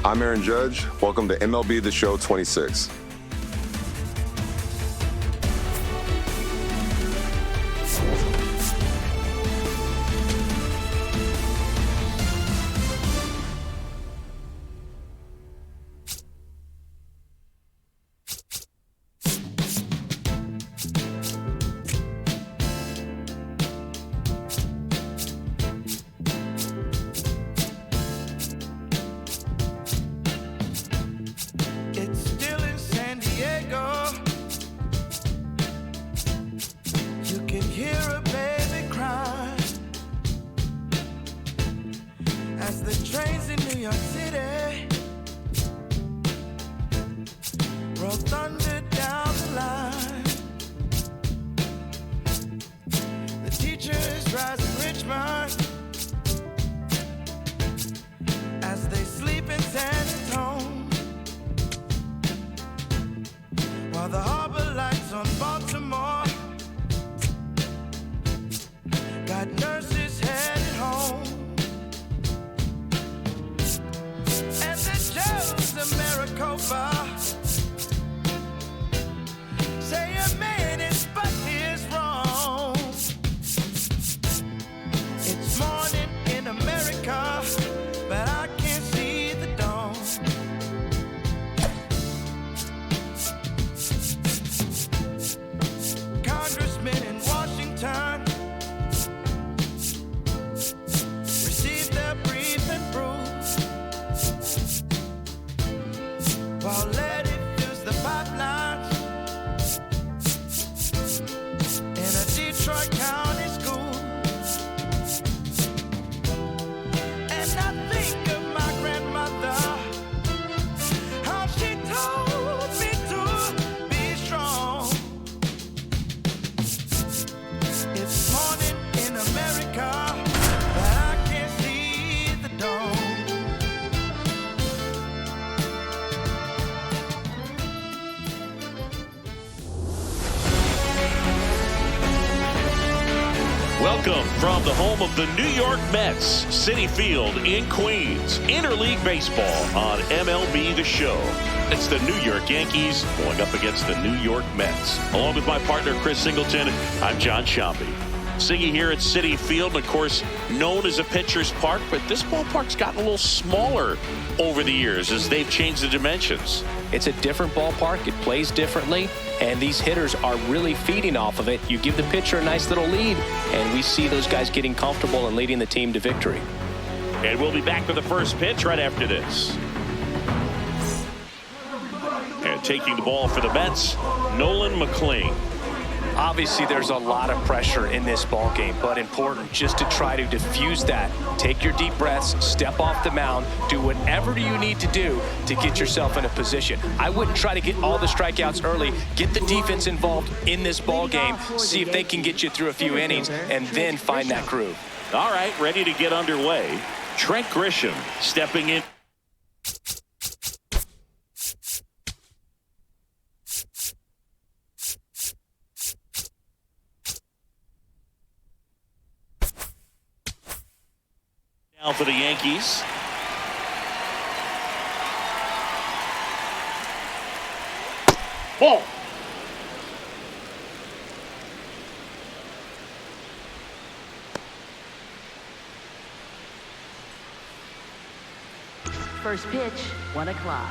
I'm Aaron Judge. Welcome to MLB The Show 26. As the trains in New York City roll thunder down the line, the teacher is rising Richmond as they sleep in San Antonio, while the harbor lights on Baltimore got nurses headed home. Maricopa say a man is but his wrong. It's morning in America, but I can't see the dawn. Congressmen in Washington receive their brief and bruise, while lead fills the pipelines in a Detroit County school. And I think of my grandmother, how she told me to be strong. It's morning in America, but I can't see the dawn. Welcome from the home of the New York Mets, Citi Field in Queens. Interleague baseball on MLB The Show. It's the New York Yankees going up against the New York Mets. Along with my partner, Chris Singleton, I'm John Shambi. Siggy here at Citi Field, of course, known as a pitcher's park, but this ballpark's gotten a little smaller over the years as they've changed the dimensions. It's a different ballpark. It plays differently, and these hitters are really feeding off of it. You give the pitcher a nice little lead, and we see those guys getting comfortable and leading the team to victory. And we'll be back with the first pitch right after this. And taking the ball for the Mets, Nolan McLean. Obviously, there's a lot of pressure in this ball game, but important just to try to diffuse that. Take your deep breaths, step off the mound, do whatever you need to do to get yourself in a position. I wouldn't try to get all the strikeouts early. Get the defense involved in this ball game, see if they can get you through a few innings, and then find that groove. All right, ready to get underway. Trent Grisham stepping in. Now for the Yankees. Ball. First pitch, 1 o'clock.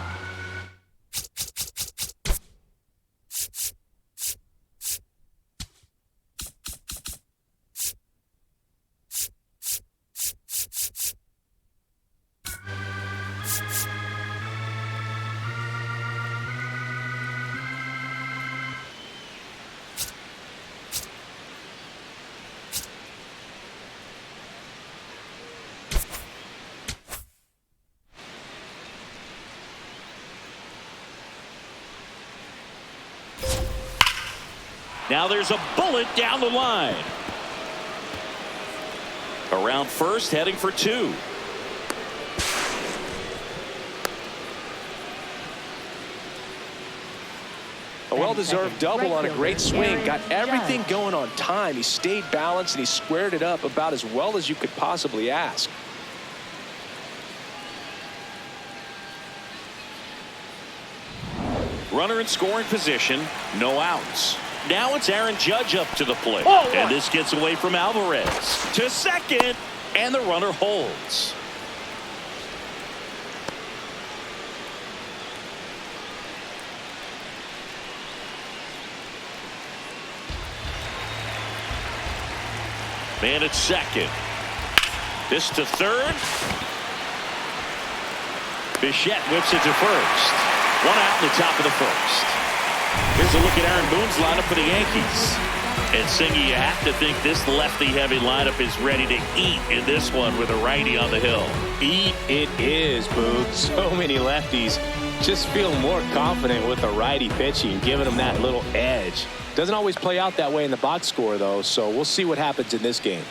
Now there's a bullet down the line. Around first, heading for 2. A well-deserved double on a great swing. Got everything going on time. He stayed balanced and he squared it up about as well as you could possibly ask. Runner in scoring position, no outs. Now it's Aaron Judge up to the plate. And this gets away from Alvarez. To second, and the runner holds. Man at second. This to third. Bichette whips it to first. 1 out in the top of the first. Here's a look at Aaron Boone's lineup for the Yankees. And Singy, you have to think this lefty-heavy lineup is ready to eat in this one with a righty on the hill. Eat it is, Boone. So many lefties just feel more confident with a righty pitching, giving them that little edge. Doesn't always play out that way in the box score, though, so we'll see what happens in this game.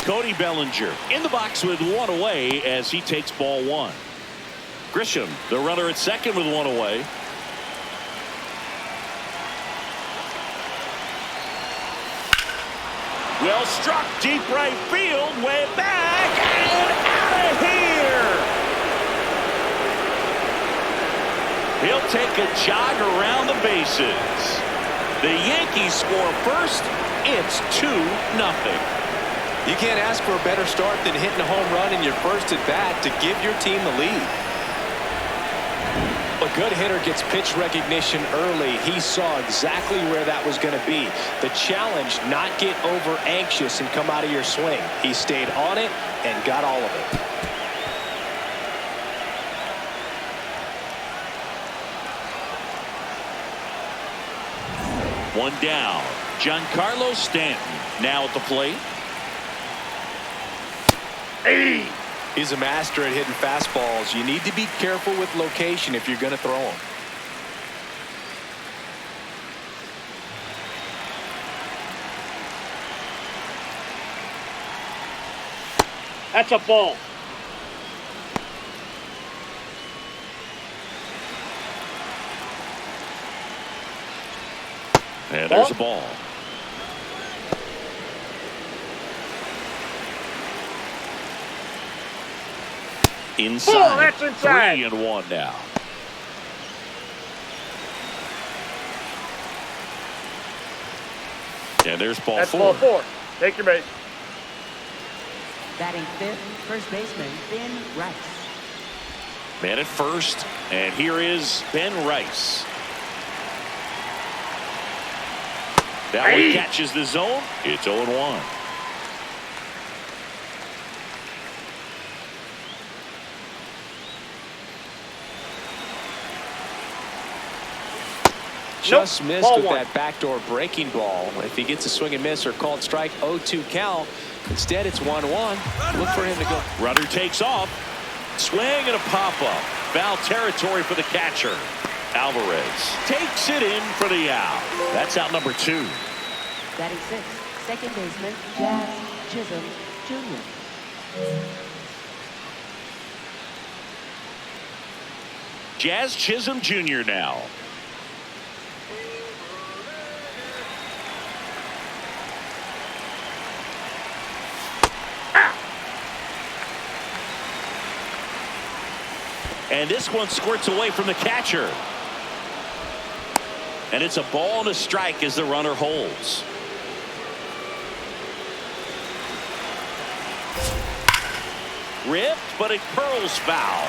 Cody Bellinger in the box with 1 away as he takes ball 1. Grisham, the runner at second with 1 away. Well struck, deep right field, way back, and out of here. He'll take a jog around the bases. The Yankees score first. It's 2-0. You can't ask for a better start than hitting a home run in your first at bat to give your team the lead. A good hitter gets pitch recognition early. He saw exactly where that was going to be. The challenge, not get over anxious and come out of your swing. He stayed on it and got all of it. One down. Giancarlo Stanton now at the plate. He's a master at hitting fastballs. You need to be careful with location if you're going to throw them. That's a ball. And there's a ball. Inside. Oh, that's inside. 3-1 now. And there's ball That's 4. ball 4. Take your base. Batting fifth, first baseman Ben Rice. Man at first, and here is Ben Rice. That one catches the zone. It's 0-1. Just missed Ball with 1. that backdoor breaking ball. If he gets a swing and miss or called strike, 0-2 count. Instead, it's 1-1. Look for him to go. Runner takes off. Swing and a pop-up. Foul territory for the catcher. Alvarez takes it in for the out. That's out number 2. Batting sixth, second baseman Jazz Chisholm Jr. Jazz Chisholm Jr. now. And this one squirts away from the catcher. And it's a ball and a strike as the runner holds. Ripped, but it curls foul.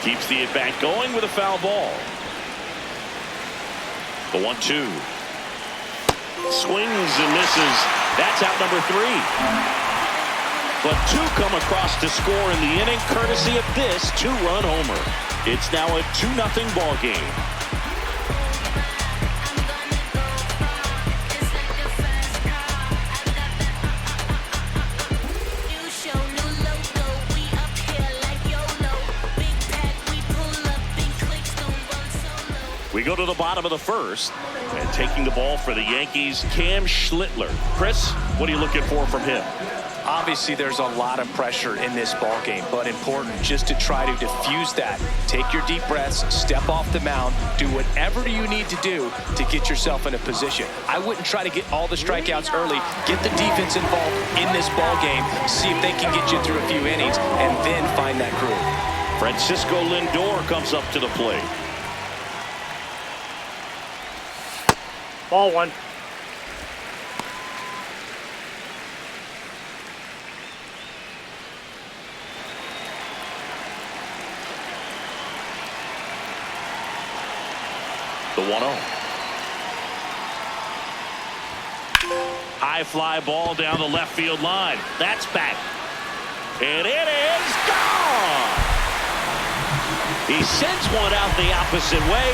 Keeps the at-bat going with a foul ball. The 1-2. Swings and misses. That's out number 3. But 2 come across to score in the inning, courtesy of this 2-run homer. It's now a 2-0 ball game. We go to the bottom of the first, and taking the ball for the Yankees, Cam Schlittler. Chris, what are you looking for from him? Obviously, there's a lot of pressure in this ball game, but important just to try to diffuse that. Take your deep breaths, step off the mound, do whatever you need to do to get yourself in a position. I wouldn't try to get all the strikeouts early. Get the defense involved in this ball game. See if they can get you through a few innings, and then find that groove. Francisco Lindor comes up to the plate. Ball one. The 1-0. High fly ball down the left field line. That's back. And it is gone. He sends one out the opposite way,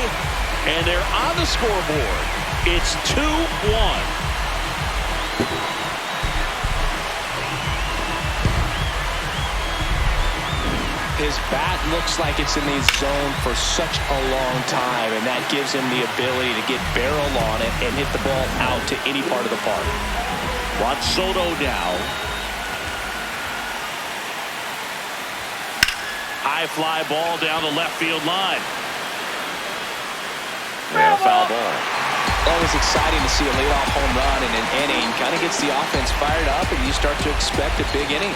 and they're on the scoreboard. It's 2-1. His bat looks like it's in the zone for such a long time, and that gives him the ability to get barrel on it and hit the ball out to any part of the park. Juan Soto now. High fly ball down the left field line. And a foul ball. Always exciting to see a leadoff home run in an inning. Kind of gets the offense fired up, and you start to expect a big inning.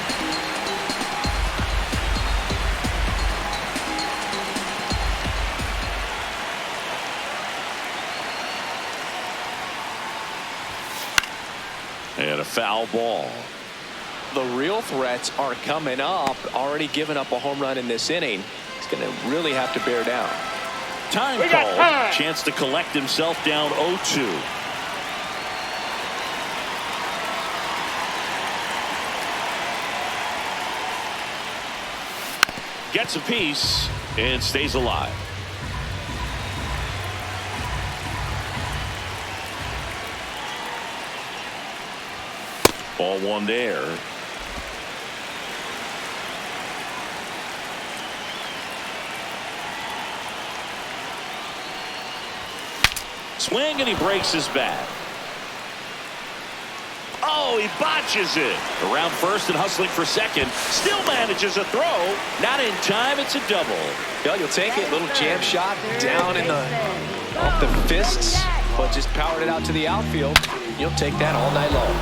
And a foul ball. The real threats are coming up. Already given up a home run in this inning. He's going to really have to bear down. Time call. Chance to collect himself down 0-2. Gets a piece and stays alive. Ball one there. Swing, and he breaks his bat. Oh, he botches it. Around first and hustling for second. Still manages a throw. Not in time. It's a double. Yeah, you'll take it. Little jam shot down in the off the fists, but just powered it out to the outfield. You'll take that all night long.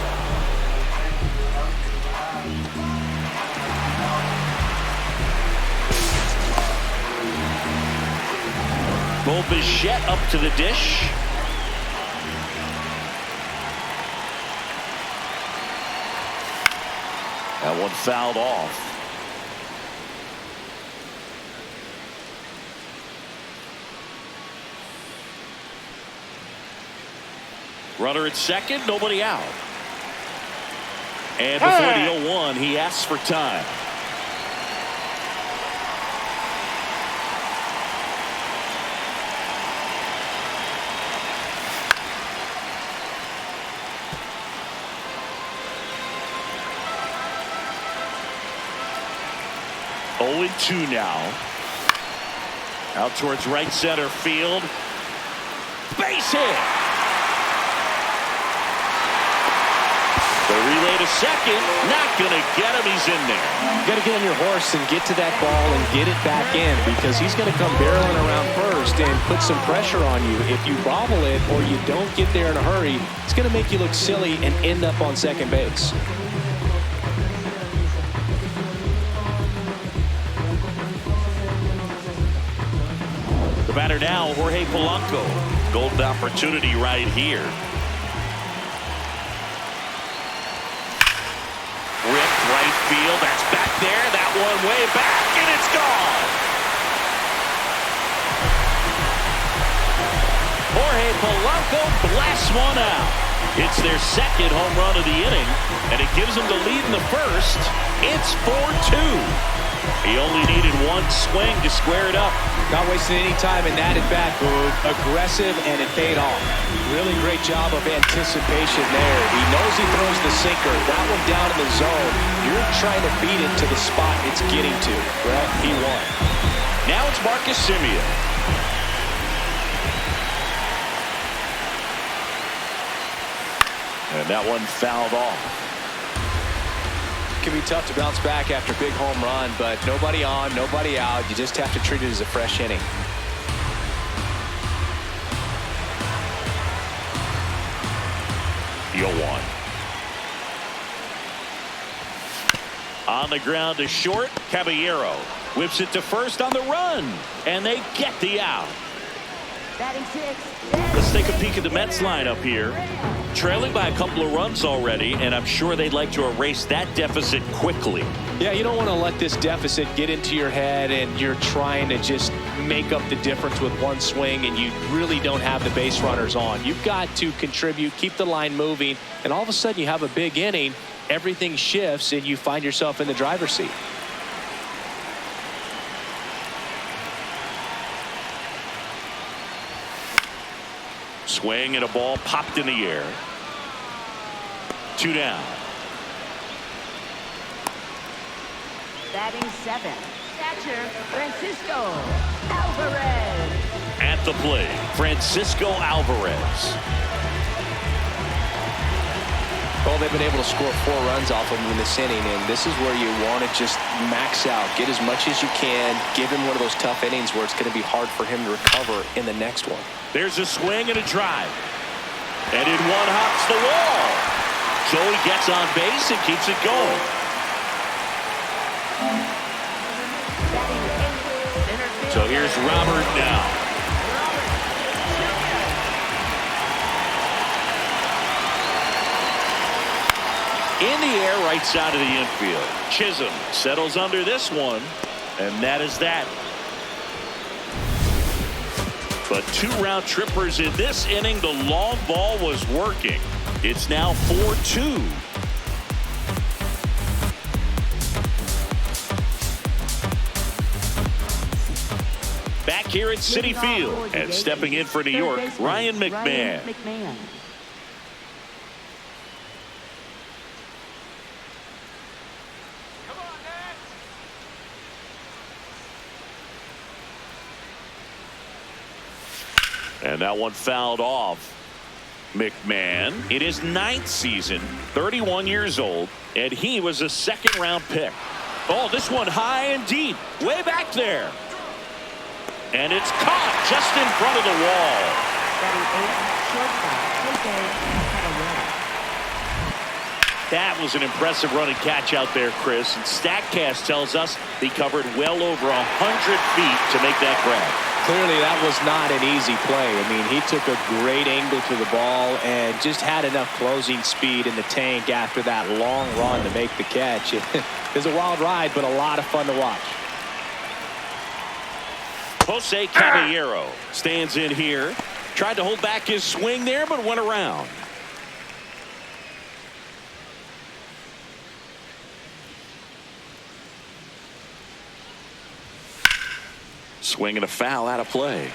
Bo Bichette up to the dish. That one fouled off. Runner at second, nobody out. And before the 0-1, he asks for time. Oh, 2 now. Out towards right center field. Base hit. The relay to second. Not going to get him. He's in there. You got to get on your horse and get to that ball and get it back in, because he's going to come barreling around first and put some pressure on you. If you bobble it or you don't get there in a hurry, it's going to make you look silly and end up on second base. Batter now, Jorge Polanco. Golden opportunity right here. Ripped right field. That's back there. That one way back, and it's gone. Jorge Polanco blasts one out. It's their second home run of the inning, and it gives them the lead in the first. It's 4-2. He only needed one swing to square it up. Not wasting any time in that at-bat, Boog. Aggressive, and it paid off. Really great job of anticipation there. He knows he throws the sinker. That one down in the zone. You're trying to beat it to the spot it's getting to. Well, he won. Now it's Marcus Semien. And that one fouled off. It can be tough to bounce back after a big home run, but nobody on, nobody out. You just have to treat it as a fresh inning. The 0-1. On the ground to short. Caballero whips it to first on the run, and they get the out. Batting 6. Let's take a peek at the Mets lineup here. Trailing by a couple of runs already, and I'm sure they'd like to erase that deficit quickly. Yeah, you don't want to let this deficit get into your head and you're trying to just make up the difference with one swing and you really don't have the base runners on. You've got to contribute, keep the line moving, and all of a sudden you have a big inning, everything shifts and you find yourself in the driver's seat. Swing and a ball popped in the air. 2 down. Batting 7. Catcher Francisco Alvarez. At the plate, Francisco Alvarez. Well, they've been able to score 4 runs off of him in this inning, and this is where you want to just max out, get as much as you can, give him one of those tough innings where it's going to be hard for him to recover in the next one. There's a swing and a drive. And in one hops the wall. So he gets on base and keeps it going. So here's Robert now. In the air, right side of the infield. Chisholm settles under this one, and that is that. But 2 round trippers in this inning. The long ball was working. It's now 4-2. Back here at Citi Field and stepping in for New York, Ryan McMahon. And that one fouled off. McMahon in his 9th season, 31 years old, and he was a 2nd-round pick. Oh, this one high and deep, way back there. And it's caught just in front of the wall. That was an impressive run and catch out there, Chris. And StatCast tells us he covered well over 100 feet to make that grab. Clearly, that was not an easy play. I mean, he took a great angle to the ball and just had enough closing speed in the tank after that long run to make the catch. It was a wild ride, but a lot of fun to watch. Jose Caballero stands in here. Tried to hold back his swing there, but went around. Swing and a foul out of play.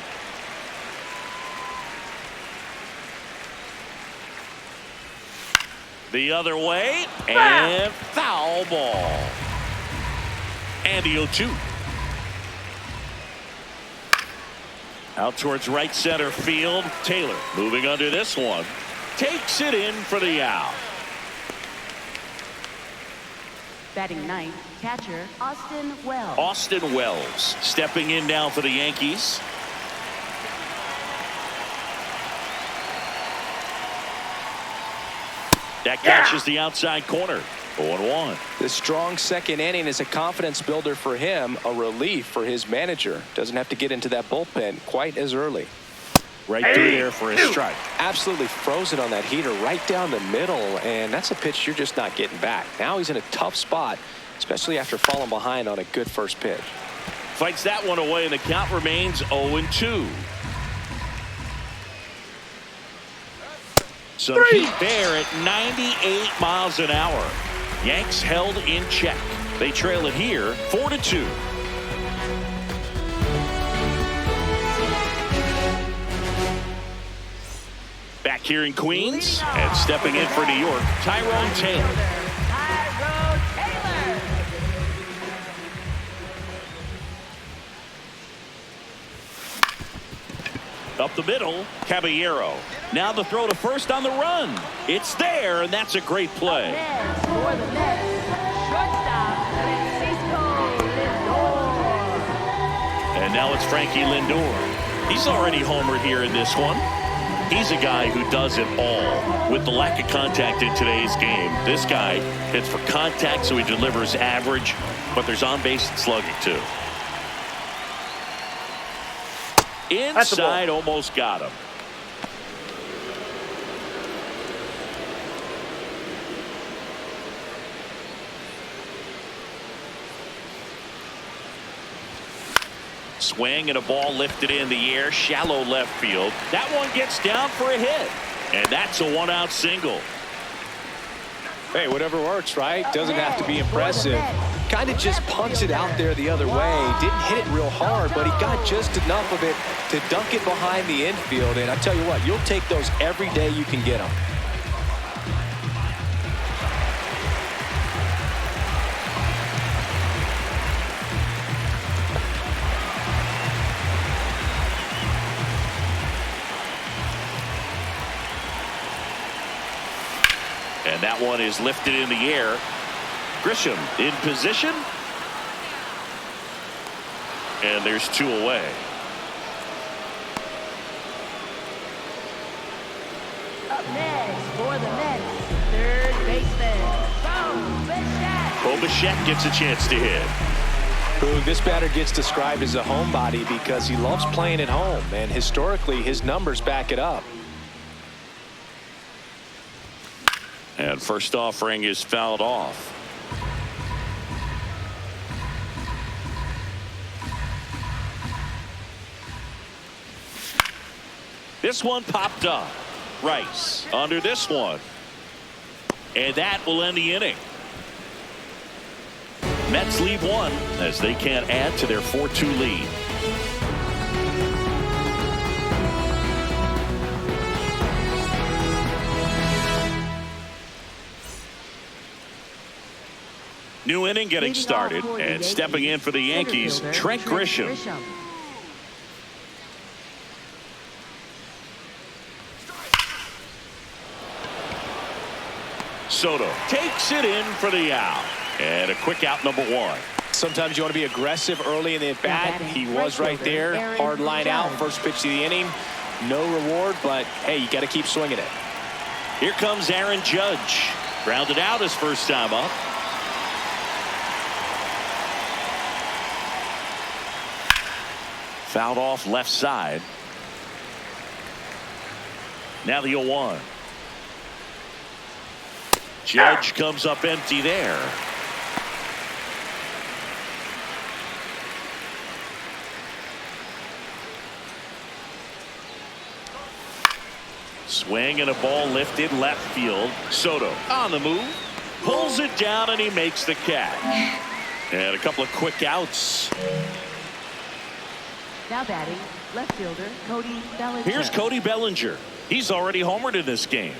The other way, and foul ball. And the 0-2. Out towards right center field. Taylor moving under this one. Takes it in for the out. Batting 9th, catcher Austin Wells. Austin Wells stepping in now for the Yankees. That catches the outside corner. 0-1. The strong 2nd inning is a confidence builder for him, a relief for his manager. Doesn't have to get into that bullpen quite as early. Right through there for a strike. Absolutely frozen on that heater right down the middle, and that's a pitch you're just not getting back. Now he's in a tough spot, especially after falling behind on a good first pitch. Fights that one away, and the count remains 0-2. Some heat there at 98 miles an hour. Yanks held in check. They trail it here 4-2. Back here in Queens and stepping in for New York, Tyrone Taylor. Up the middle, Caballero. Now the throw to first on the run. It's there, and that's a great play. Next for the Mets, shortstop, Francisco Lindor. And now it's Frankie Lindor. He's already homered here in this one. He's a guy who does it all. With the lack of contact in today's game, this guy hits for contact, so he delivers average, but there's on-base slugging too. Inside, almost got him. Swing and a ball lifted in the air, shallow left field. That one gets down for a hit, and that's a one-out single. Hey, whatever works, right? Doesn't have to be impressive. Kind of just punts it out there the other way. Didn't hit it real hard, but he got just enough of it to dunk it behind the infield. And I tell you what, you'll take those every day you can get them. And that one is lifted in the air. Grisham in position. And there's two away. Up next for the Mets, third baseman, Bo Bichette gets a chance to hit. This batter gets described as a homebody because he loves playing at home, and historically his numbers back it up. And first offering is fouled off. This one popped up. Rice under this one. And that will end the inning. Mets leave one as they can't add to their 4-2 lead. New inning getting started, and stepping in for the Yankees, Trent Grisham. Soto takes it in for the out, and a quick out, number one. Sometimes you want to be aggressive early in the at-bat. He was right there. Hard line out, first pitch of the inning. No reward, but hey, you got to keep swinging it. Here comes Aaron Judge. Grounded out his first time up. Fouled off left side. Now the 0-1. Judge comes up empty there. Swing and a ball lifted left field. Soto on the move. Pulls it down and he makes the catch. And a couple of quick outs. Now batting, left fielder Cody Bellinger. Here's Cody Bellinger. He's already homered in this game.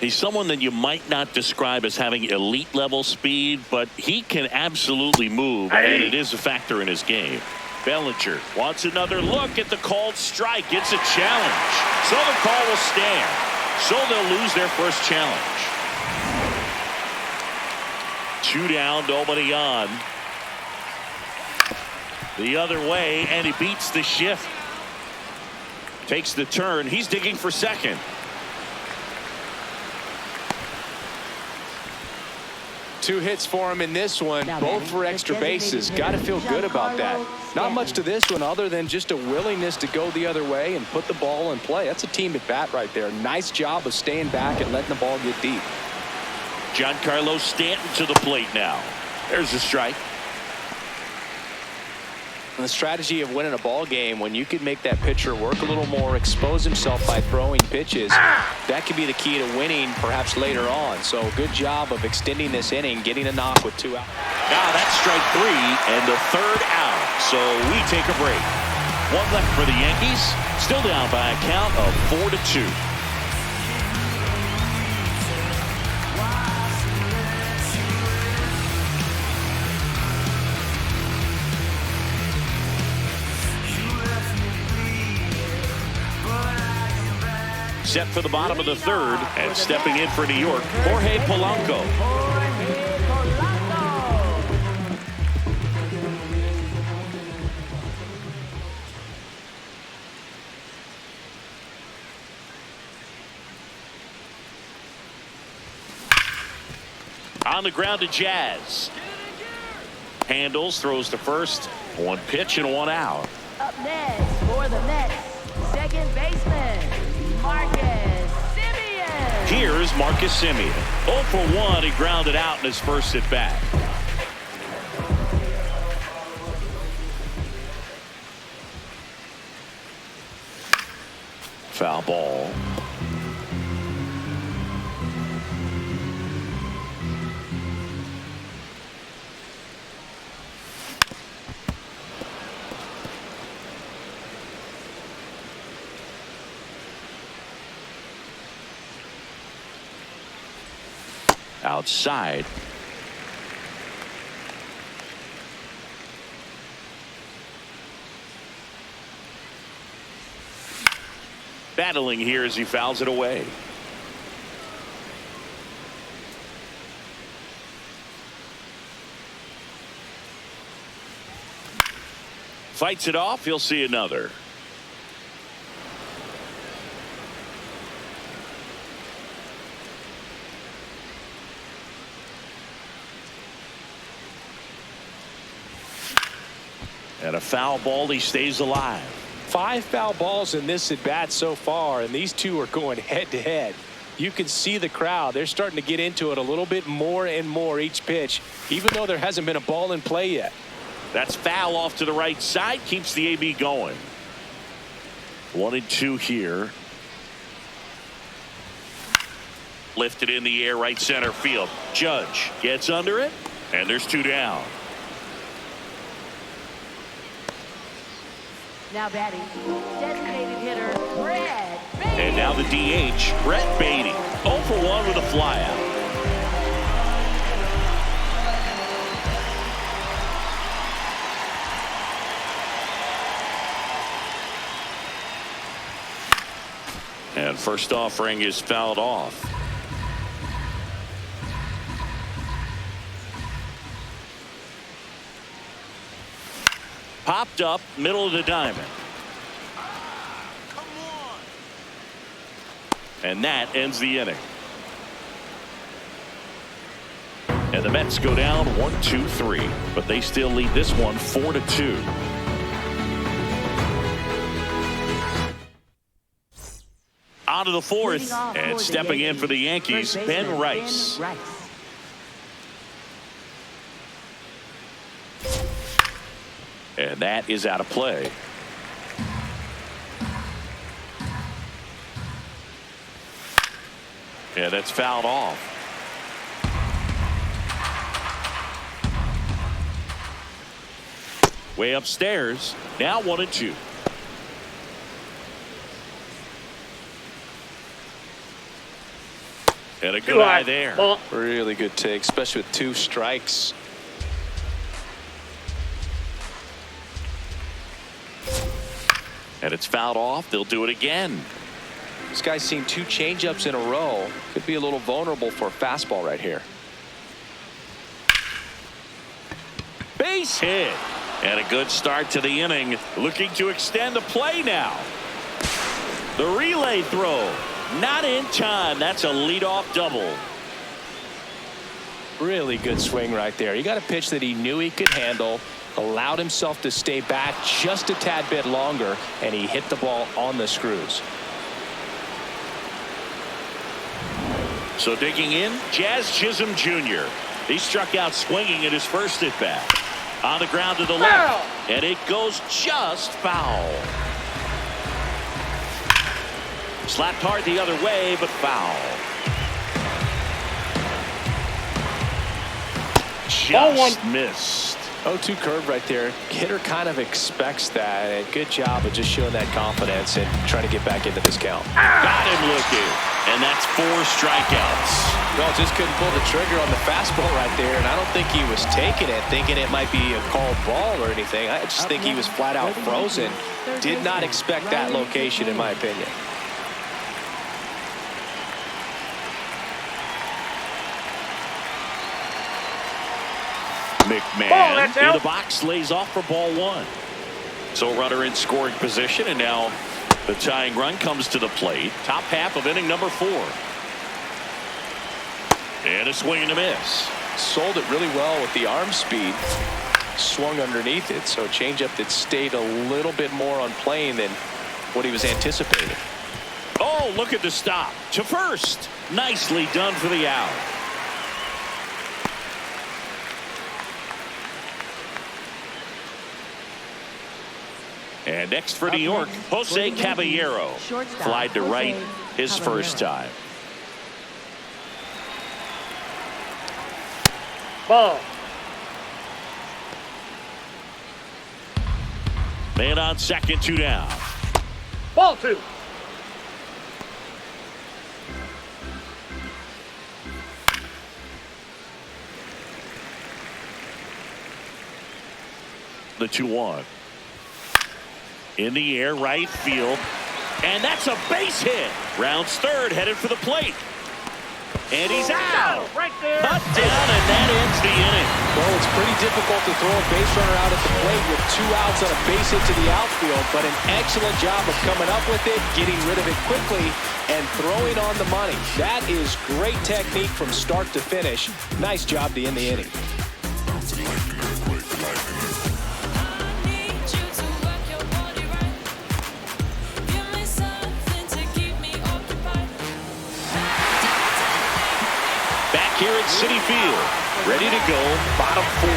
He's someone that you might not describe as having elite level speed, but he can absolutely move, and it is a factor in his game. Bellinger wants another look at the called strike. It's a challenge. So the call will stand. So they'll lose their first challenge. 2 down, nobody on. The other way, and he beats the shift. Takes the turn. He's digging for second. Two hits for him in this one, both for extra bases. Got to feel good about that. Not much to this one other than just a willingness to go the other way and put the ball in play. That's a team at bat right there. Nice job of staying back and letting the ball get deep. Giancarlo Stanton to the plate now. There's a strike. The strategy of winning a ball game, when you can make that pitcher work a little more, expose himself by throwing pitches, that could be the key to winning perhaps later on. So good job of extending this inning, getting a knock with 2 outs. Now that's strike 3 and the third out. So we take a break. 1 left for the Yankees, still down by a count of 4-2. set for the bottom of the third, and stepping in for New York, Jorge Polanco. Jorge Polanco. On the ground to Jazz. Handles, throws to first. One pitch and one out. Up next for the Mets, second baseman, Marcus Semien. Here's Marcus Semien. 0 for 1, he grounded out in his first at bat. Foul ball. Outside. Battling here as he fouls it away. Fights it off. He'll see another. And a foul ball, he stays alive. 5 foul balls in this at bat so far, and these two are going head to head. You can see the crowd. They're starting to get into it a little bit more and more each pitch, even though there hasn't been a ball in play yet. That's foul off to the right side, keeps the AB going. 1-2 here. Lifted in the air, right center field. Judge gets under it, and there's 2 down. Now batting, designated hitter, Brett Beatty. And now the DH, Brett Beatty. 0 for 1 with a flyout. And first offering is fouled off. Popped up, middle of the diamond. And that ends the inning. And the Mets go down 1-2-3, but they still lead this one 4-2. On to the fourth, and stepping in for the Yankees, Ben Rice. And that is out of play. And that's fouled off. Way upstairs. Now 1-2. And a good eye there. Ball. Really good take, especially with 2 strikes. And it's fouled off. They'll do it again. This guy's seen 2 changeups in a row. Could be a little vulnerable for a fastball right here. Base hit. And a good start to the inning. Looking to extend the play now. The relay throw. Not in time. That's a leadoff double. Really good swing right there. He got a pitch that he knew he could handle. Allowed himself to stay back just a tad bit longer, and he hit the ball on the screws. So digging in, Jazz Chisholm Jr. He struck out swinging in his first at bat. On the ground to the left, and it goes just foul. Slapped hard the other way, but foul. Just missed. 0-2 curve right there. Hitter kind of expects that, and good job of just showing that confidence and trying to get back into this count. Got him looking, and that's 4 strikeouts. Well, just couldn't pull the trigger on the fastball right there, and I don't think he was taking it, thinking it might be a called ball or anything. I just think he was flat out frozen. Did not expect that location, in my opinion. McMahon that's in out. the box, lays off for ball one. So runner in scoring position, and now the tying run comes to the plate. Top half of inning number 4. And a swing and a miss. Sold it really well with the arm speed. Swung underneath it, so a changeup that stayed a little bit more on plane than what he was anticipating. Oh, look at the stop to first. Nicely done for the out. And next for New York, Jose Caballero. Flied to right his first time. Ball. Man on second, 2 down. Ball 2. The 2-1. In the air, right field. And that's a base hit. Rounds third, headed for the plate. And he's out. Right there. Cut down, and that ends the inning. Well, it's pretty difficult to throw a base runner out at the plate with 2 outs on a base hit to the outfield, but an excellent job of coming up with it, getting rid of it quickly, and throwing on the money. That is great technique from start to finish. Nice job to end the inning. Here at Citi Field, ready to go, bottom 4.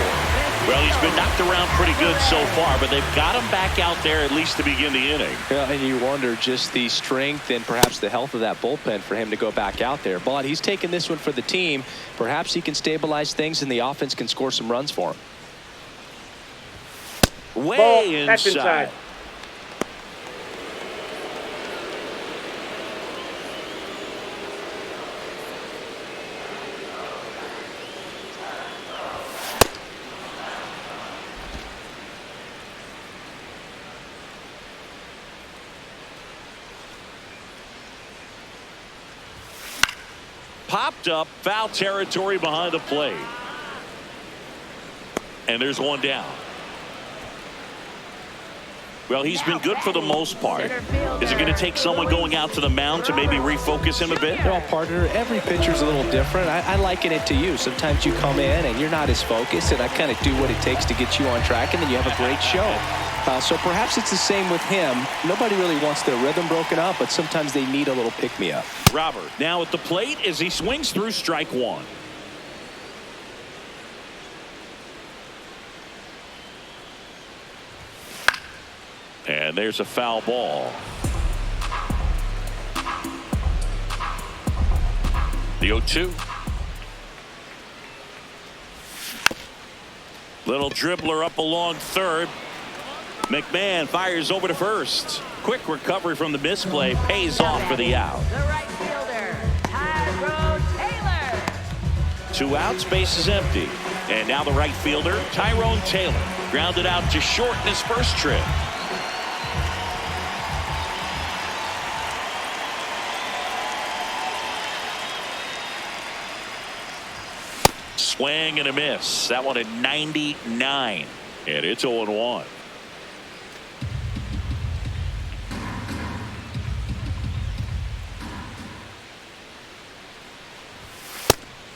Well, he's been knocked around pretty good so far, but they've got him back out there at least to begin the inning. Yeah, and you wonder just the strength and perhaps the health of that bullpen for him to go back out there. But he's taking this one for the team. Perhaps he can stabilize things and the offense can score some runs for him. Way Ball. inside. That's inside. Popped up, foul territory behind the plate. And there's one down. Well, he's been good for the most part. Is it going to take someone going out to the mound to maybe refocus him a bit? Well, partner, every pitcher's a little different. I liken it to you. Sometimes you come in and you're not as focused, and I kind of do what it takes to get you on track, and then you have a great show. So perhaps it's the same with him. Nobody really wants their rhythm broken up, but sometimes they need a little pick-me-up. Robert now at the plate as he swings through strike 1. And there's a foul ball. The 0-2. Little dribbler up along third. McMahon fires over to first. Quick recovery from the misplay pays off for the out. The right fielder, Tyrone Taylor. 2 outs, base is empty. And now the right fielder, Tyrone Taylor, grounded out to short in his first trip. Swing and a miss. That one at 99. And it's 0-1.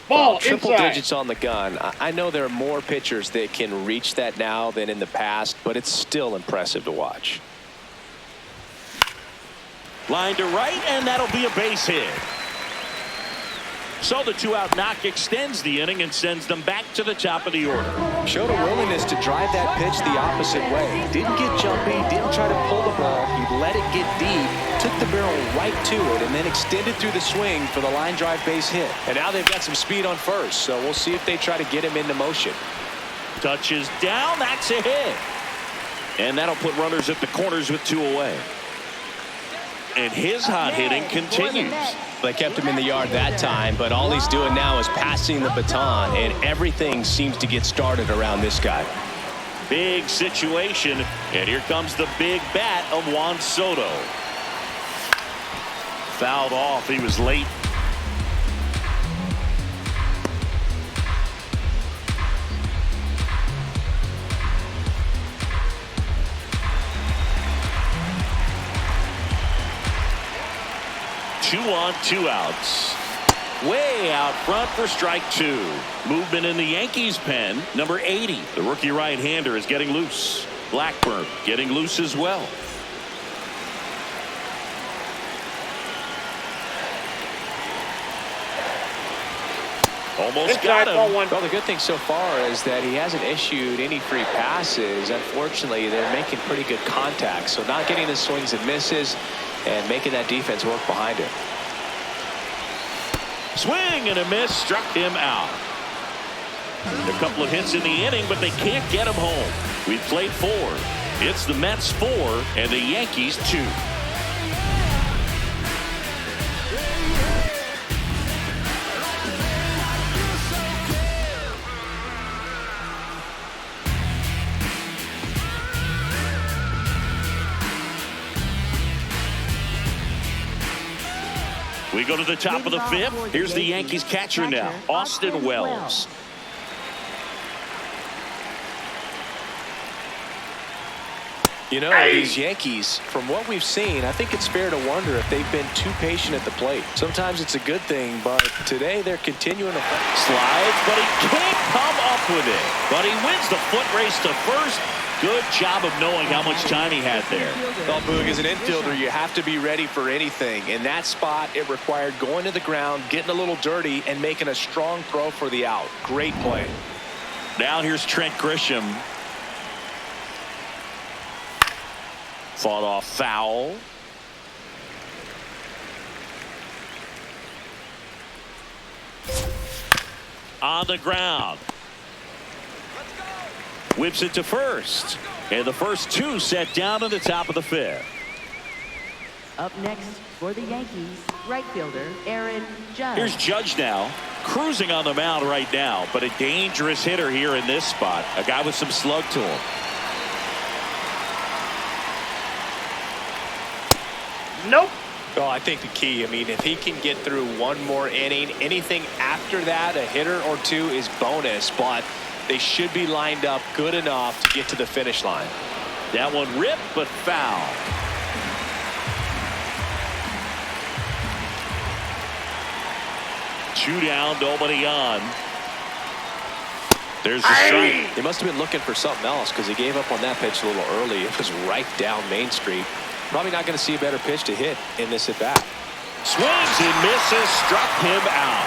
Ball Triple inside. digits on the gun. I know there are more pitchers that can reach that now than in the past, but it's still impressive to watch. Line to right, and that'll be a base hit. So the 2-out knock extends the inning and sends them back to the top of the order. Showed a willingness to drive that pitch the opposite way. Didn't get jumpy, didn't try to pull the ball. He let it get deep, took the barrel right to it, and then extended through the swing for the line drive base hit. And now they've got some speed on first, so we'll see if they try to get him into motion. Touches down, that's a hit. And that'll put runners at the corners with 2 away. And his hot hitting continues. They kept him in the yard that time, but all he's doing now is passing the baton, and everything seems to get started around this guy. Big situation, and here comes the big bat of Juan Soto. Fouled off, he was late. 2 on, 2 outs. Way out front for strike 2. Movement in the Yankees pen. Number 80. The rookie right-hander is getting loose. Blackburn getting loose as well. Almost got him. Well, the good thing so far is that he hasn't issued any free passes. Unfortunately, they're making pretty good contact. So not getting the swings and misses and making that defense work behind him. Swing and a miss, struck him out. A couple of hits in the inning, but they can't get him home. We've played 4. It's the Mets 4 and the Yankees 2. We go to the top of the 5th. Here's the Yankees catcher now, Austin Wells. You know, these Yankees, from what we've seen, I think it's fair to wonder if they've been too patient at the plate. Sometimes it's a good thing, but today they're continuing to slides, but he can't come up with it. But he wins the foot race to first. Good job of knowing how much time he had there. Well, Boog, as an infielder, you have to be ready for anything. In that spot, it required going to the ground, getting a little dirty, and making a strong throw for the out. Great play. Now here's Trent Grisham. Fought off foul. On the ground. Whips it to first. And the first 2 set down at the top of the 5th. Up next for the Yankees, right fielder Aaron Judge. Here's Judge now, cruising on the mound right now, but a dangerous hitter here in this spot. A guy with some slug to him. Nope. Well, I think the key, I mean, if he can get through one more inning, anything after that, a hitter or 2 is bonus, but they should be lined up good enough to get to the finish line. That one ripped, but foul. Two down, nobody on. There's the strike. He must have been looking for something else because he gave up on that pitch a little early. It was right down Main Street. Probably not going to see a better pitch to hit in this at bat. Swings and misses, struck him out.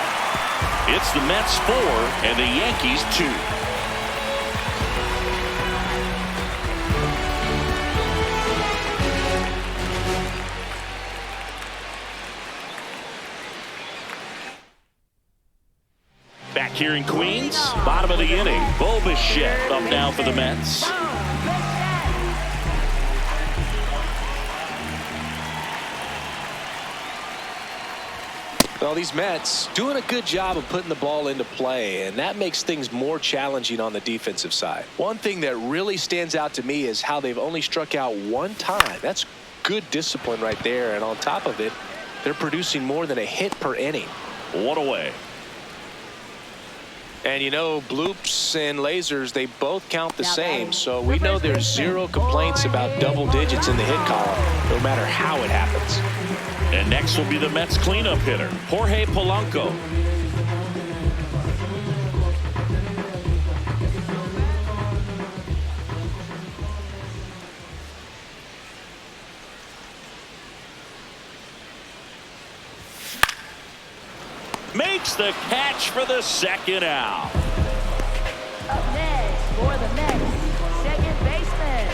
It's the Mets 4 and the Yankees 2. Back here in Queens, bottom of the inning. Bo Bichette up now for the Mets. Well, these Mets doing a good job of putting the ball into play, and that makes things more challenging on the defensive side. One thing that really stands out to me is how they've only struck out 1 time. That's good discipline right there, and on top of it, they're producing more than a hit per inning. 1 away. And you know, bloops and lasers, they both count the same, so we know there's 0 complaints about double digits in the hit column, no matter how it happens. And next will be the Mets cleanup hitter, Jorge Polanco. Makes the catch for the second out. Up next for the Mets, second baseman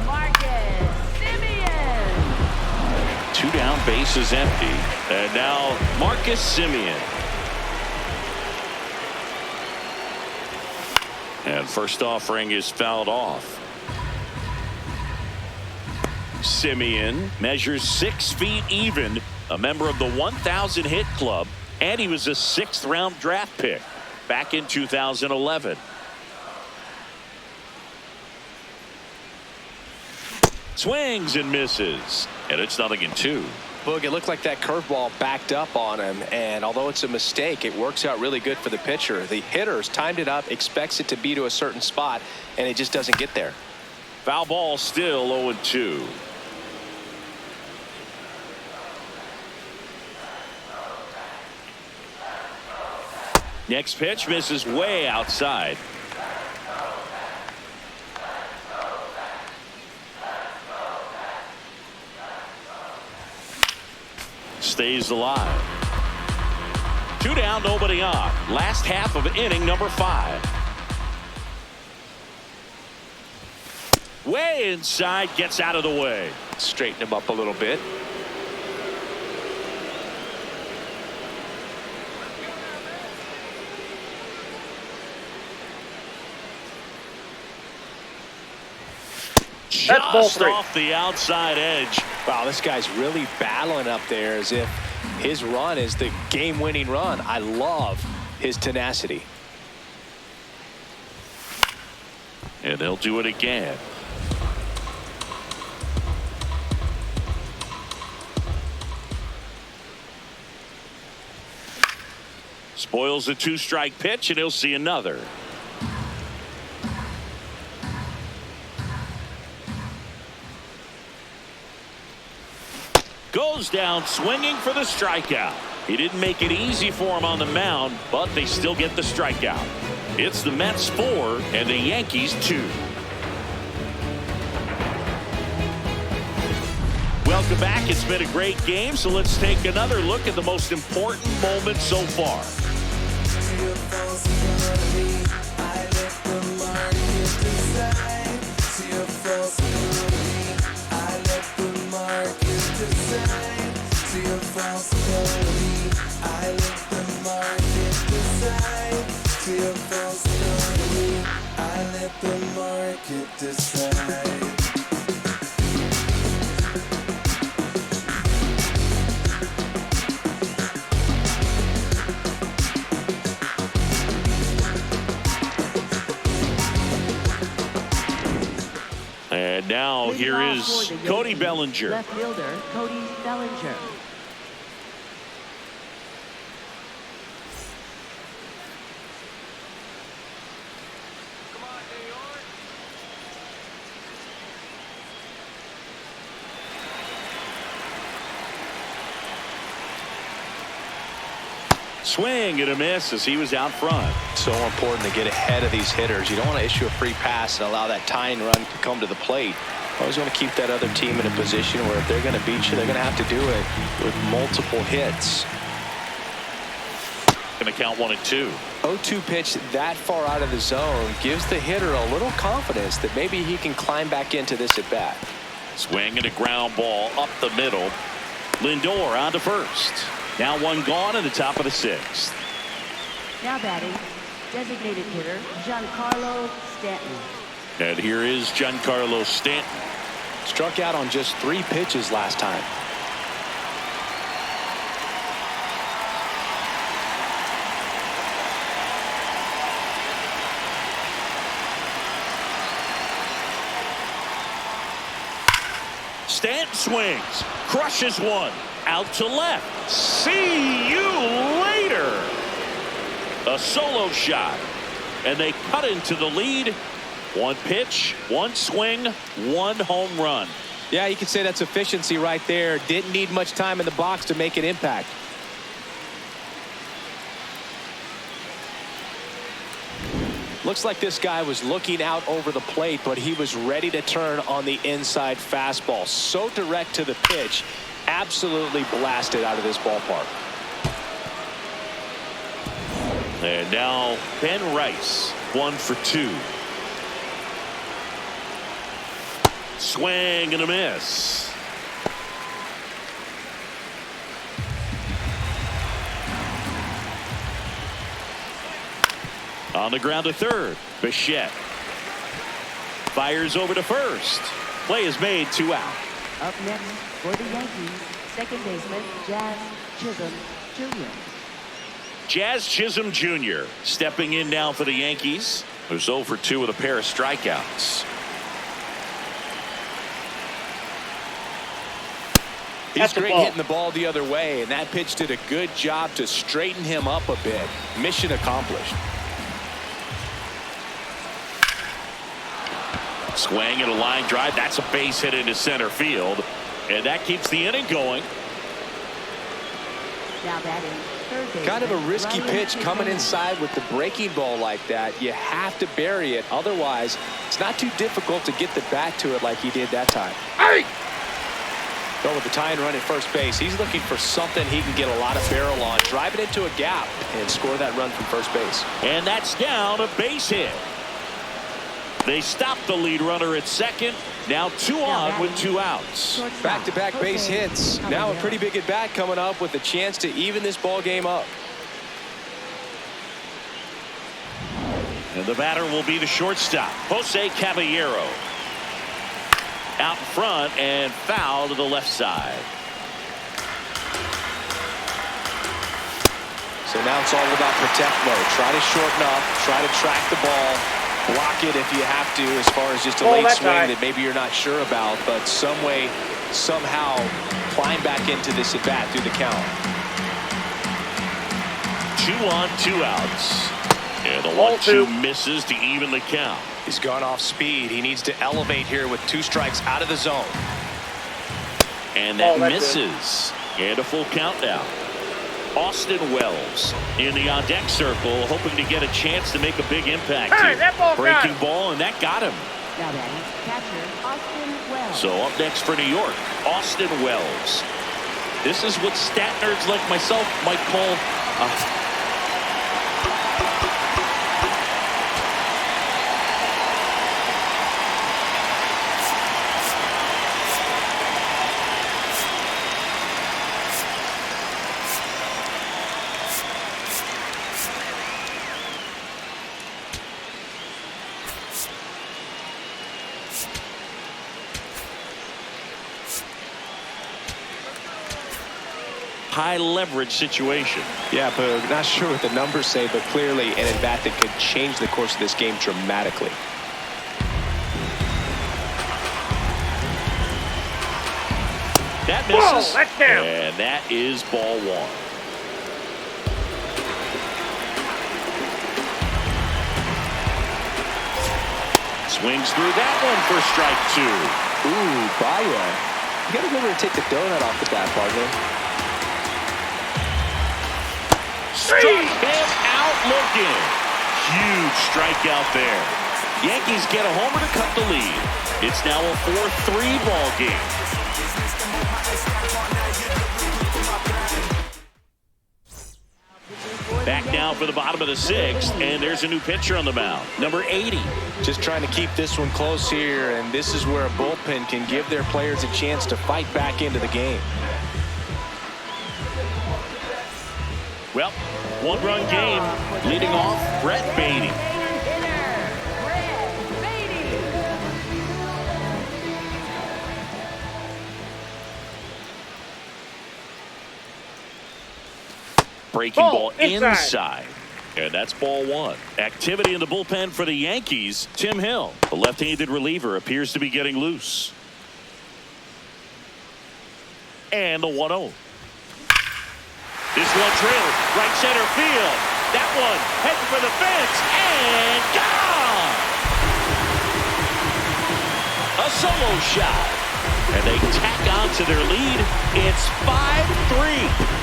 Marcus Semien. 2 down, bases empty. And now Marcus Semien. And first offering is fouled off. Semien measures 6 feet even, a member of the 1,000 hit club, and he was a 6th round draft pick back in 2011. Swings and misses, and it's 0-2. Boog, it looked like that curveball backed up on him, and although it's a mistake, it works out really good for the pitcher. The hitter's timed it up, expects it to be to a certain spot, and it just doesn't get there. Foul ball, still 0-2. Next pitch misses way outside. Stays alive. 2 down, nobody on. Last half of inning number 5. Way inside, gets out of the way. Straighten him up a little bit. That's ball Just 3. off the outside edge. Wow, this guy's really battling up there as if his run is the game-winning run. I love his tenacity. And they'll do it again. Spoils a 2-strike pitch, and he'll see another. Goes down swinging for the strikeout. He didn't make it easy for him on the mound, but they still get the strikeout. It's the Mets 4 and the Yankees 2. Welcome back. It's been a great game, so let's take another look at the most important moment so far. And now here is Cody Bellinger. Left fielder Cody Bellinger. Swing and a miss as he was out front. So important to get ahead of these hitters. You don't want to issue a free pass and allow that tying run to come to the plate. Always want to keep that other team in a position where if they're going to beat you, they're going to have to do it with multiple hits. Going to count 1 and 2. 0-2 pitch that far out of the zone gives the hitter a little confidence that maybe he can climb back into this at bat. Swing and a ground ball up the middle. Lindor on to first. Now 1 gone in the top of the 6th. Now batting, designated hitter Giancarlo Stanton. And here is Giancarlo Stanton. Struck out on just 3 pitches last time. Stanton swings, crushes one, out to left. See you later. A solo shot, and they cut into the lead. 1 pitch, 1 swing, 1 home run. Yeah, you could say that's efficiency right there. Didn't need much time in the box to make an impact. Looks like this guy was looking out over the plate, but he was ready to turn on the inside fastball. So direct to the pitch, absolutely blasted out of this ballpark. And now Ben Rice, 1 for 2. Swing and a miss. On the ground to third. Bichette fires over to first. Play is made, 2 out. Up next for the Yankees, second baseman Jazz Chisholm Jr. Jazz Chisholm Jr. stepping in now for the Yankees, who's 0 for 2 with a pair of strikeouts. He's great hitting the ball the other way, and that pitch did a good job to straighten him up a bit. Mission accomplished. Swing and a line drive. That's a base hit into center field, and that keeps the inning going. Now batting, third baseman, Kind of a risky Ryan pitch coming McMahon. inside with the breaking ball like that. You have to bury it. Otherwise, it's not too difficult to get the bat to it like he did that time. Hey! Go with the tying run at first base. He's looking for something he can get a lot of barrel on. Drive it into a gap and score that run from first base. And that's down, a base hit. They stopped the lead runner at second. Now 2 on with 2 outs. Shortstop, Back-to-back base Jose hits. Now a Caballero. pretty big at-bat coming up with a chance to even this ball game up. And the batter will be the shortstop, Jose Caballero. Out in front and foul to the left side. So now it's all about protect mode. Try to shorten up, try to track the ball, block it if you have to, as far as just a late that swing guy. that maybe you're not sure about, but some way, somehow climb back into this at bat through the count. 2 on, 2 outs. And the Ball 1-2 2. misses to even the count. He's gone off speed. He needs to elevate here with 2 strikes out of the zone. And that Oh, that's misses. And a full count now. Austin Wells in the on-deck circle, hoping to get a chance to make a big impact Hey, here. that ball got Breaking him. ball, and that got him. Now batting, catcher Austin Wells. So up next for New York, Austin Wells. This is what stat nerds like myself might call high leverage situation. Yeah, but not sure what the numbers say, but clearly an at-bat that could change the course of this game dramatically. That Whoa, misses. that's down. And that is ball 1. Swings through that one for strike 2. Ooh, Baya. You got to remember to take the donut off the bat, partner. Struck him out looking. Huge strikeout there. Yankees get a homer to cut the lead. It's now a 4-3 ball game. Back now for the bottom of the 6th, and there's a new pitcher on the mound, number 80. Just trying to keep this one close here, and this is where a bullpen can give their players a chance to fight back into the game. Well, 1-run game. Leading off, Brett Beatty. Hitter, Brett Beatty. Breaking Ball ball inside. inside. And that's ball 1. Activity in the bullpen for the Yankees. Tim Hill, the left-handed reliever, appears to be getting loose. And the 1-0. This one drilled right center field. That one heading for the fence and gone. A solo shot. And they tack on to their lead. It's 5-3.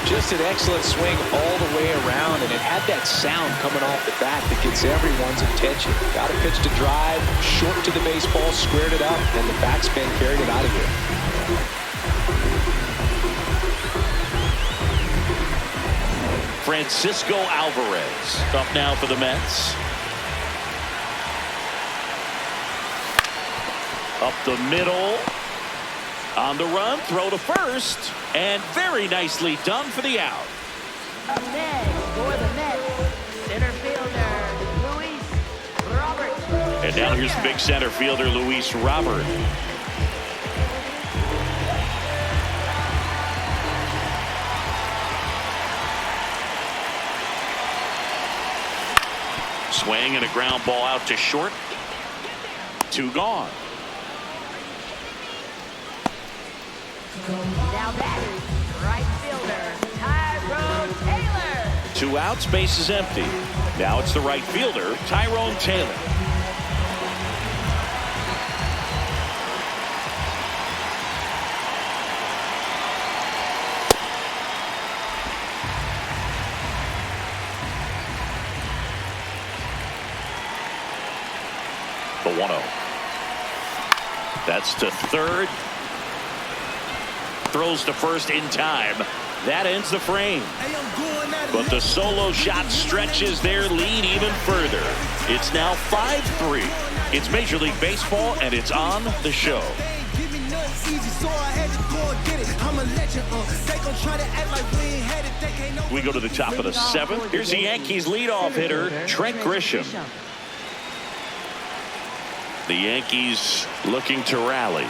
Just an excellent swing all the way around, and it had that sound coming off the bat that gets everyone's attention. Got a pitch to drive, short to the baseball, squared it up, and the backspin carried it out of here. Francisco Alvarez up now for the Mets. Up the middle. On the run, throw to first, and very nicely done for the out. Up next for the Mets, center fielder Luis Robert. And now here's big center fielder Luis Robert. Swing and a ground ball out to short. 2 gone. Now batting, right fielder Tyrone Taylor. 2 outs, base is empty. Now it's the right fielder, Tyrone Taylor. The 1-0. That's to third. Throws to first in time. That ends the frame. But the solo shot stretches their lead even further. It's now 5-3. It's Major League Baseball, and it's on the show. We go to the top of the 7th. Here's the Yankees leadoff hitter, Trent Grisham. The Yankees looking to rally.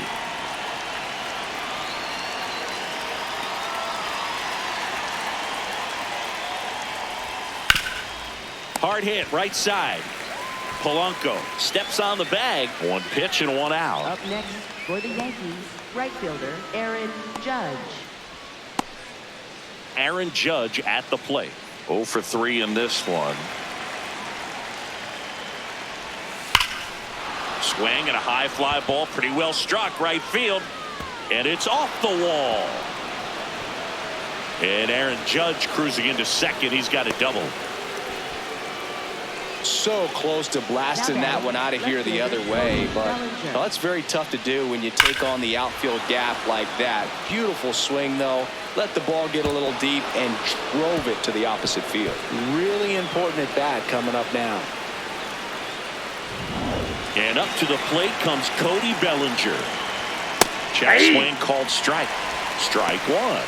Hard hit, right side. Polanco steps on the bag. 1 pitch and 1 out. Up next for the Yankees, right fielder Aaron Judge. Aaron Judge at the plate. 0 for 3 in this one. Swing and a high fly ball, pretty well struck right field, and it's off the wall. And Aaron Judge cruising into second. He's got a double. So close to blasting that one out of here the other way, but that's very tough to do when you take on the outfield gap like that. Beautiful swing, though. Let the ball get a little deep and drove it to the opposite field. Really important at bat coming up now. And up to the plate comes Cody Bellinger. Check swing called strike. Strike 1.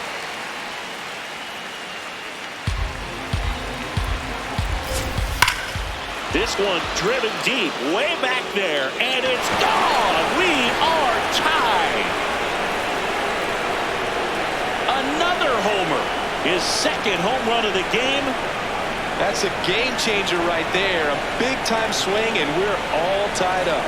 This one driven deep, way back there, and it's gone. We are tied. Another homer. His second home run of the game. That's a game changer right there. A big time swing, and we're all tied up.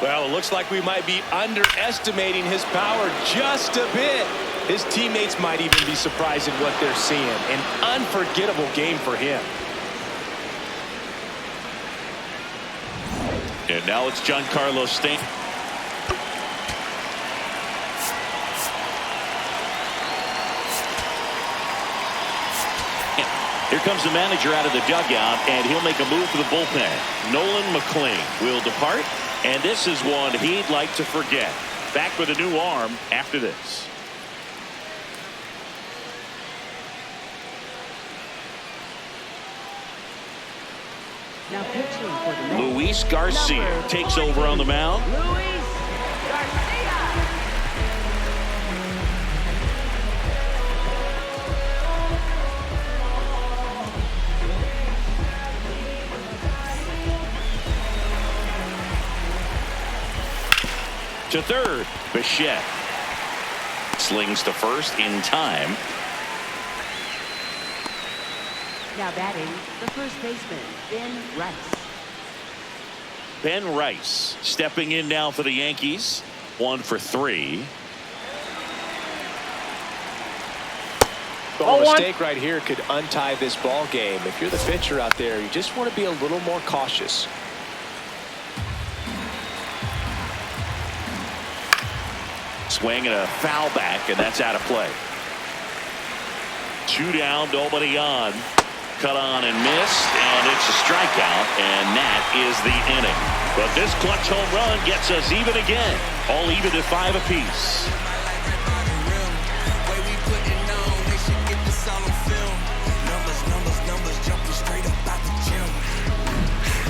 Well, it looks like we might be underestimating his power just a bit. His teammates might even be surprised at what they're seeing. An unforgettable game for him. And now it's Giancarlo Stanton. Here comes the manager out of the dugout, and he'll make a move for the bullpen. Nolan McLean will depart, and this is one he'd like to forget. Back with a new arm after this. Now pitching for the Mets, Luis Garcia takes over on the mound. Luis Garcia. To third, Bichette slings to first in time. Now batting, the first baseman, Ben Rice. Ben Rice stepping in now for the Yankees. 1 for 3. Well, a mistake right here could untie this ball game. If you're the pitcher out there, you just want to be a little more cautious. Swing and a foul back, and that's out of play. 2 down, nobody on. Cut on and missed, and it's a strikeout, and that is the inning. But this clutch home run gets us even again. All even at 5 apiece.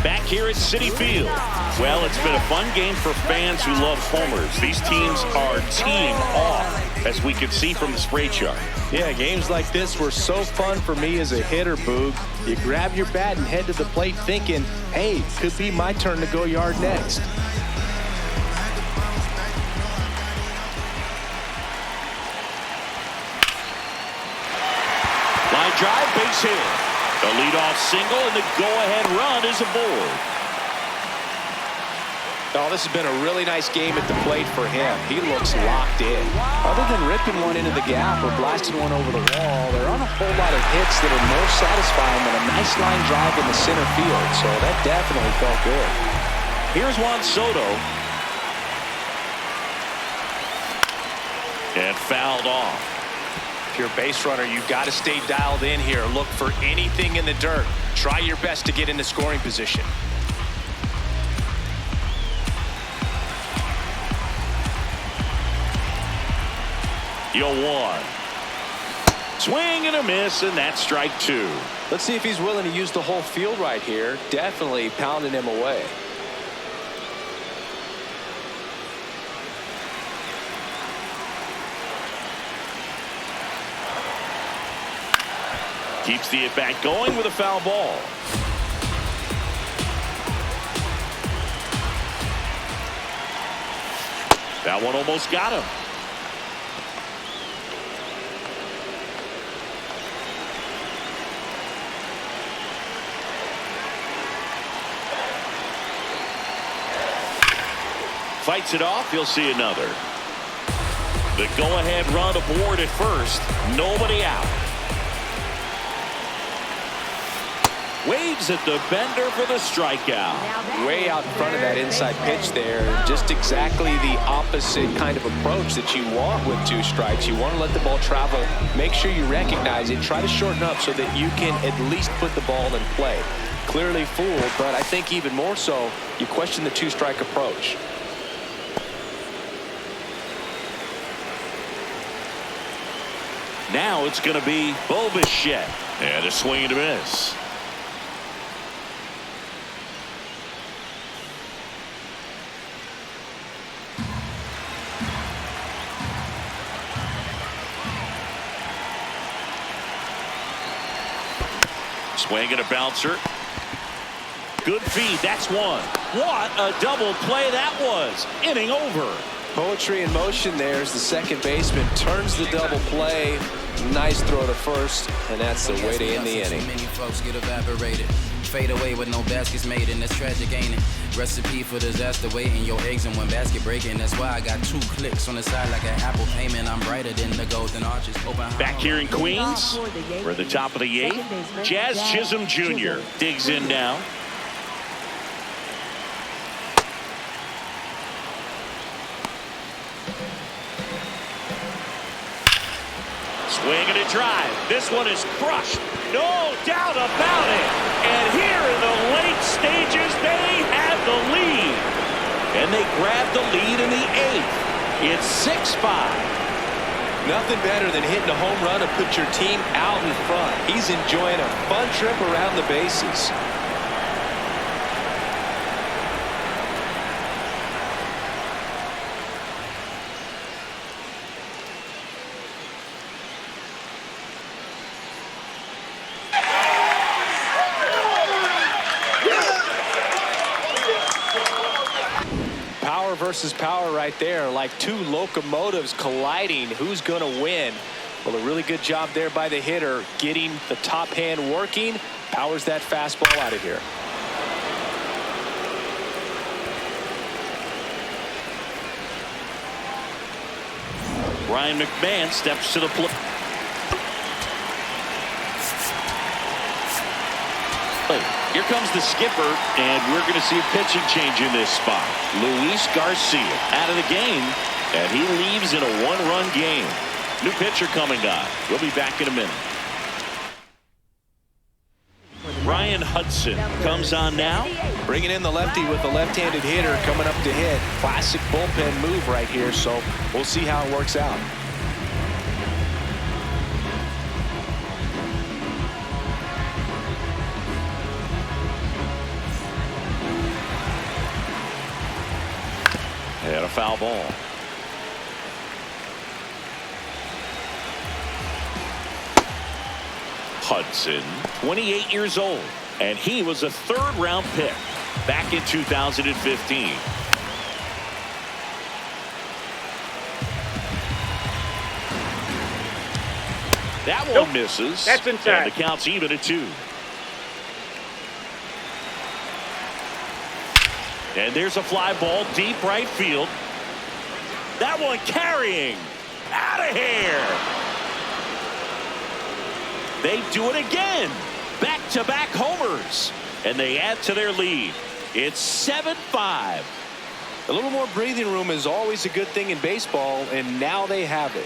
Back here at Citi Field. Well, it's been a fun game for fans who love homers. These teams are teeing off, as we can see from the spray chart. Yeah, games like this were so fun for me as a hitter, Boog. You grab your bat and head to the plate thinking, hey, could be my turn to go yard next. Line drive, base hit. The leadoff single, and the go-ahead run is aboard. Oh, this has been a really nice game at the plate for him. He looks locked in. Other than ripping one into the gap or blasting one over the wall, there aren't a whole lot of hits that are more satisfying than a nice line drive in the center field. So that definitely felt good. Here's Juan Soto. And fouled off. If you're a base runner, you've got to stay dialed in here. Look for anything in the dirt. Try your best to get into scoring position. You'll one. Swing and a miss, and that's strike two. Let's see if he's willing to use the whole field right here. Definitely pounding him away. Keeps the at-bat going with a foul ball. That one almost got him. Fights it off. He'll see another. The go-ahead run aboard at first. Nobody out. Waves at the bender for the strikeout. Way out in front of that inside pitch there. Just exactly the opposite kind of approach that you want with two strikes. You want to let the ball travel. Make sure you recognize it. Try to shorten up so that you can at least put the ball in play. Clearly fooled, but I think even more so, you question the two-strike approach. Now it's going to be Bobichette. And a swing and a miss. Swing and a bouncer. Good feed. That's one. What a double play that was. Inning over. Poetry in motion there as the second baseman turns the double play. Nice throw to first, and that's the way to end the inning. Many folks get evaporated, fade away with no baskets made, and that's tragic, ain't it? Recipe for disaster, waiting your eggs in one basket breaking. That's why I got 2 clicks on the side like an Apple payment. I'm brighter than the golden arches. Back here in Queens, we're at the top of the 8th. Jazz Chisholm Jr. digs in now. Swing and a drive. This one is crushed. No doubt about it. And here in the late stages, they have the lead. And they grab the lead in the 8th. It's 6-5. Nothing better than hitting a home run and put your team out in front. He's enjoying a fun trip around the bases. Versus power right there, like 2 locomotives colliding. Who's going to win? Well, a really good job there by the hitter, getting the top hand working. Powers that fastball out of here. Ryan McMahon steps to the plate. Here comes the skipper, and we're going to see a pitching change in this spot. Luis Garcia out of the game, and he leaves in a 1-run game. New pitcher coming on. We'll be back in a minute. Ryan Hudson comes on now. Bringing in the lefty with the left-handed hitter coming up to hit. Classic bullpen move right here, so we'll see how it works out. And a foul ball. Hudson, 28 years old, and he was a 3rd-round pick back in 2015. That one misses. That's inside. And the count's even at 2. And there's a fly ball deep right field. That one carrying. Out of here. They do it again. Back-to-back homers. And they add to their lead. It's 7-5. A little more breathing room is always a good thing in baseball, and now they have it.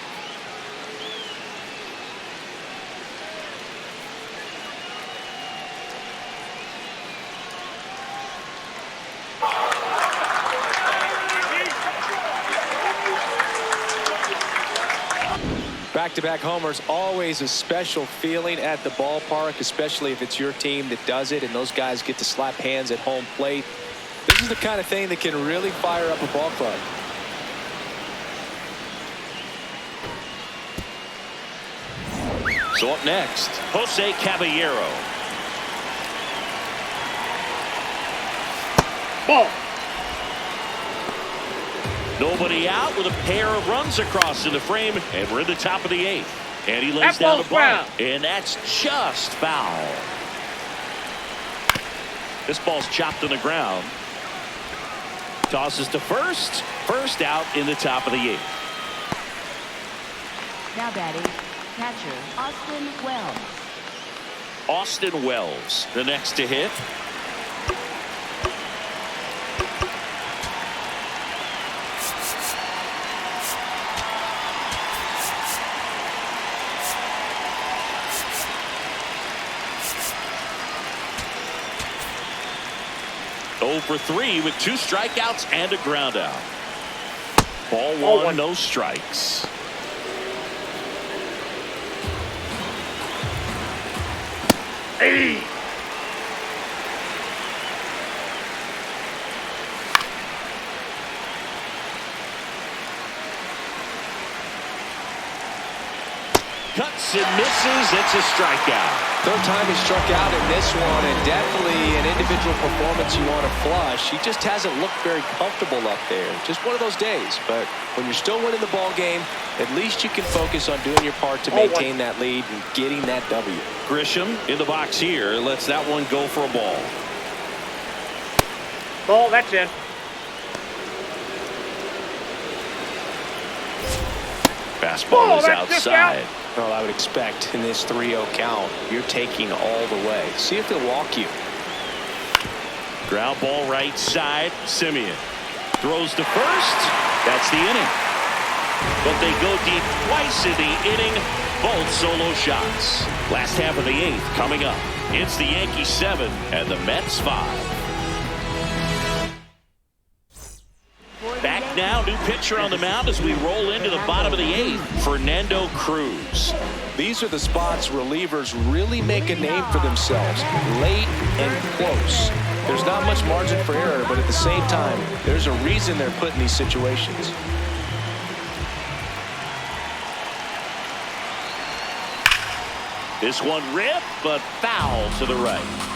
Back-to-back homers, always a special feeling at the ballpark, especially if it's your team that does it and those guys get to slap hands at home plate. This is the kind of thing that can really fire up a ball club. So up next, Jose Caballero. Ball. Nobody out with a pair of runs across in the frame, and we're in the top of the 8th. And he lays That down ball's the ball, foul. and that's just foul. This ball's chopped on the ground. Tosses to first. First out in the top of the 8th. Now batting, catcher Austin Wells. Austin Wells, the next to hit. For 3 with 2 strikeouts and a ground out. Ball one, no strikes. Hey. Cuts and misses. It's a strikeout. Third time he struck out in this one, and definitely an individual performance you want to flush. He just hasn't looked very comfortable up there. Just one of those days. But when you're still winning the ball game, at least you can focus on doing your part to maintain that lead and getting that W. Grisham in the box here lets that one go for a ball. Ball, that's in. Fastball is that's just outside. Well, I would expect in this 3-0 count, you're taking all the way. See if they'll walk you. Ground ball right side. Simeon throws to first. That's the inning. But they go deep twice in the inning. Both solo shots. Last half of the 8th coming up. It's the Yankees 7 and the Mets 5. Back now, new pitcher on the mound as we roll into the bottom of the 8th. Fernando Cruz. These are the spots relievers really make a name for themselves. Late and close. There's not much margin for error, but at the same time, there's a reason they're put in these situations. This one ripped, but foul to the right.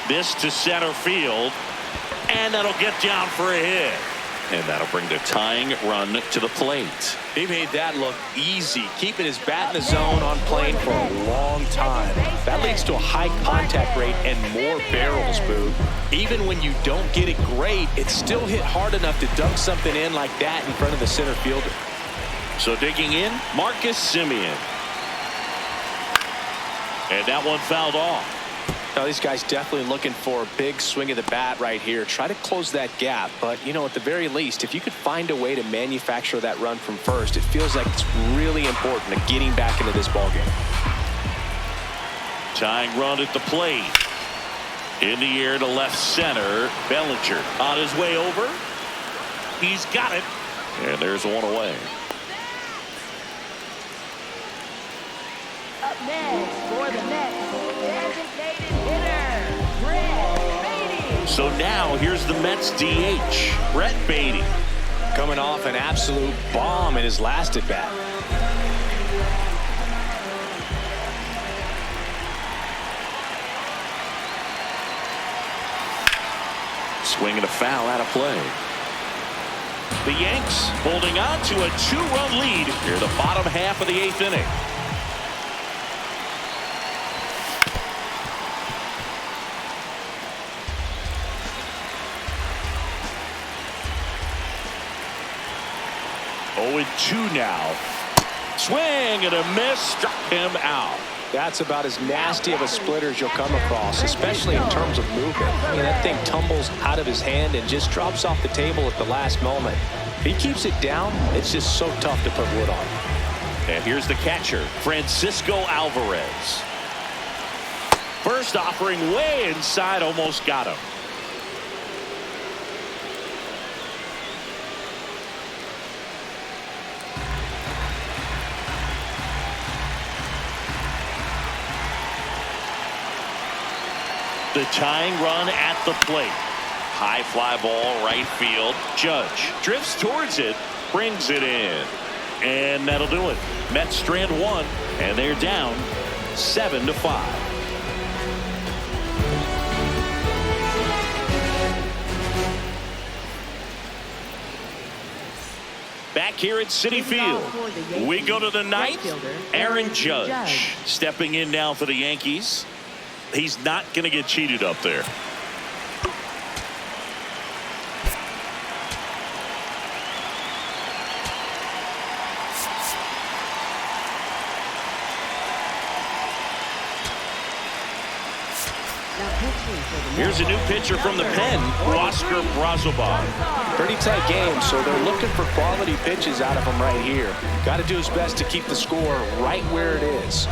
This to center field, and that'll get down for a hit. And that'll bring the tying run to the plate. He made that look easy, keeping his bat in the zone on plane for a long time. That leads to a high contact rate and more barrels, Boo. Even when you don't get it great, it's still hit hard enough to dunk something in like that in front of the center fielder. So digging in, Marcus Simeon. And that one fouled off. Now these guys definitely looking for a big swing of the bat right here. Try to close that gap. But, you know, at the very least, if you could find a way to manufacture that run from first, it feels like it's really important to getting back into this ballgame. Tying run at the plate. In the air to left center. Bellinger on his way over. He's got it. And there's one away. Up next for the Mets, designated hitter, Brett Beatty. So now here's the Mets DH, Brett Beatty. Coming off an absolute bomb in his last at-bat. Swing and a foul out of play. The Yanks holding on to a 2-run lead near the bottom half of the 8th inning. Oh, 2 now. Swing and a miss, struck him out. That's about as nasty of a splitter as you'll come across, especially in terms of movement. I mean, that thing tumbles out of his hand and just drops off the table at the last moment. If he keeps it down, it's just so tough to put wood on. And here's the catcher, Francisco Alvarez. First offering way inside, almost got him. The tying run at the plate. High fly ball, right field. Judge drifts towards it, brings it in. And that'll do it. Mets strand 1, and they're down 7-5. Back here at Citi Field, we go to the 9th. Aaron Judge stepping in now for the Yankees. He's not going to get cheated up there. Here's a new pitcher from the pen, Oscar Brazoban. Pretty tight game, so they're looking for quality pitches out of him right here. Got to do his best to keep the score right where it is.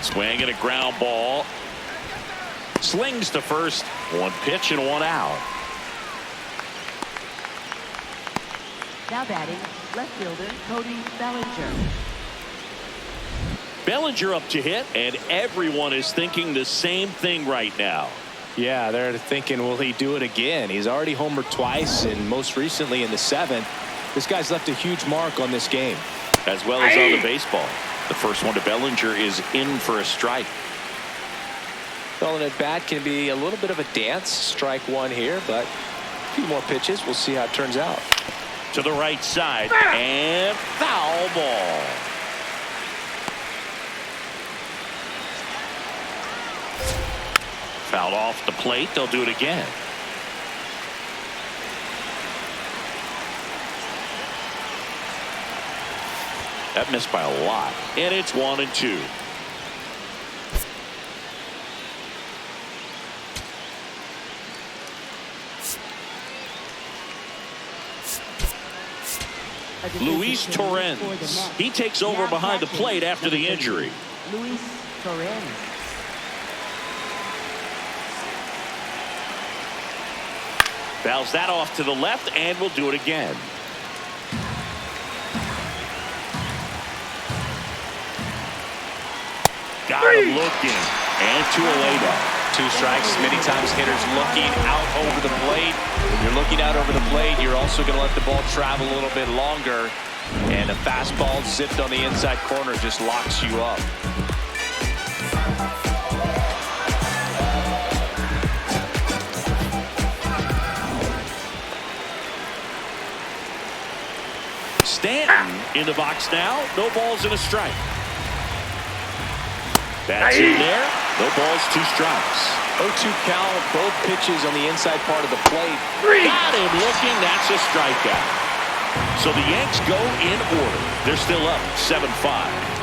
Swing and a ground ball. Slings to first. 1 pitch and 1 out. Now batting, left fielder Cody Bellinger. Bellinger up to hit, and everyone is thinking the same thing right now. Yeah, they're thinking, will he do it again? He's already homered twice, and most recently in the 7th. This guy's left a huge mark on this game. As well as on the baseball. The first one to Bellinger is in for a strike. Well, an at-bat can be a little bit of a dance. Strike 1 here, but a few more pitches. We'll see how it turns out. To the right side, and foul ball. Fouled off the plate. They'll do it again. That missed by a lot. And it's 1-2. Luis Torrens. He takes over behind the plate after the injury. Luis Torrens. Fouls that off to the left, and will do it again. Got him looking, and to a layup. 2 strikes. Many times hitters looking out over the plate. When you're looking out over the plate, you're also going to let the ball travel a little bit longer. And a fastball zipped on the inside corner just locks you up. Stanton in the box now. No balls and a strike. That's in there. No balls, 2 strikes. 0-2 count. Both pitches on the inside part of the plate. Got him looking. That's a strikeout. So the Yanks go in order. They're still up 7-5.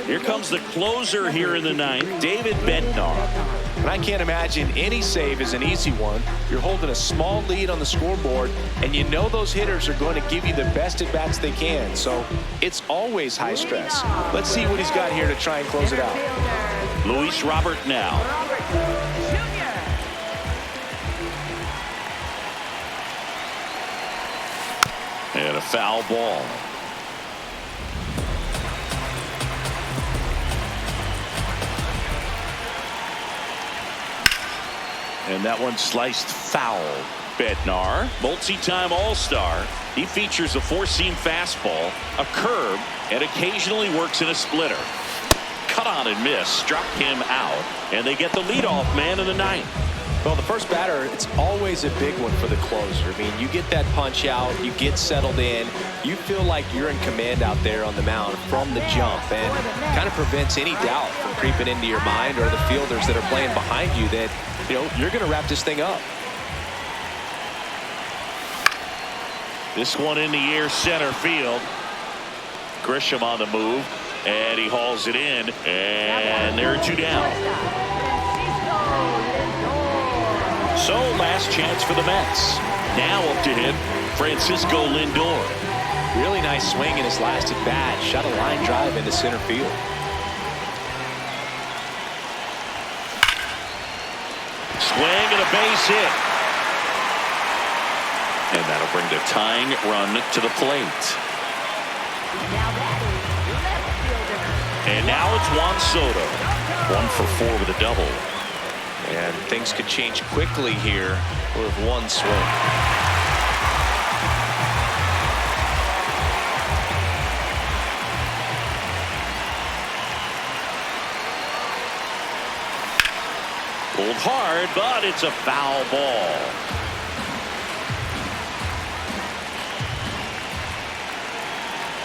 Here comes the closer here in the 9th, David Bednar. And I can't imagine any save is an easy one. You're holding a small lead on the scoreboard, and you know those hitters are going to give you the best at-bats they can. So it's always high stress. Let's see what he's got here to try and close it out. Luis Robert now. Robert Jr. And a foul ball. And that one sliced foul. Bednar, multi-time All-Star. He features a four-seam fastball, a curve, and occasionally works in a splitter. Cut on and miss, struck him out, and they get the leadoff man in the ninth. Well, the first batter, it's always a big one for the closer. I mean, you get that punch out, you get settled in, you feel like you're in command out there on the mound from the jump, and kind of prevents any doubt from creeping into your mind or the fielders that are playing behind you that, you know, you're going to wrap this thing up. This one in the air, center field. Grisham on the move, and he hauls it in, and there are two down. So, last chance for the Mets. Now up to hit Francisco Lindor. Really nice swing in his last at bat. Shot a line drive into center field. Swing and a base hit. And that'll bring the tying run to the plate. Now that is left fielder. And now it's Juan Soto. 1 for 4 with a double. And things could change quickly here with one swing. Pulled hard, but it's a foul ball.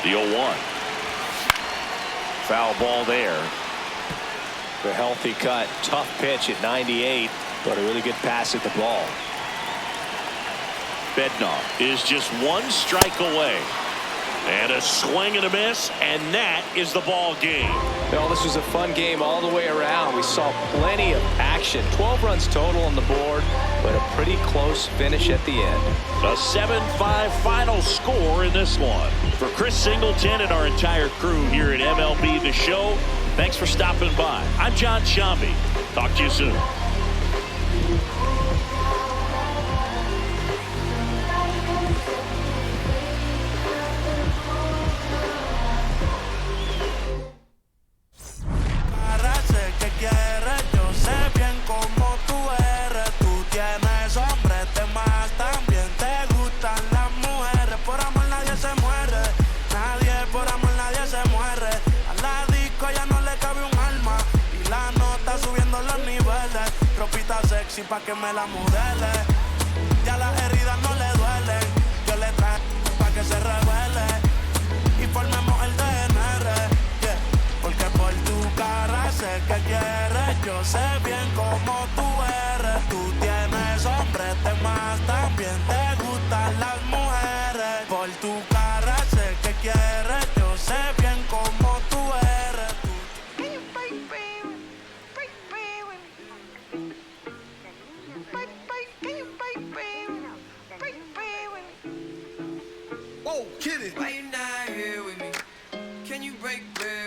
The 0-1. Foul ball there. The healthy cut, tough pitch at 98, but a really good pass at the ball. Bednar is just one strike away. And a swing and a miss, and that is the ball game. Well, this was a fun game all the way around. We saw plenty of action. 12 runs total on the board, but a pretty close finish at the end. A 7-5 final score in this one. For Chris Singleton and our entire crew here at MLB The Show, thanks for stopping by. I'm John Shambi. Talk to you soon. Pa' que me la modele, ya las heridas no le duelen. Yo le traje pa' que se revele y formemos el DNR, yeah. Porque por tu cara sé que quieres. Yo sé bien cómo tú eres. Tú tienes hombres de más, también te gustan las mujeres. Por tu cara sé que quieres. Yo sé bien cómo tú eres. Why you not here with me? Can you break bread?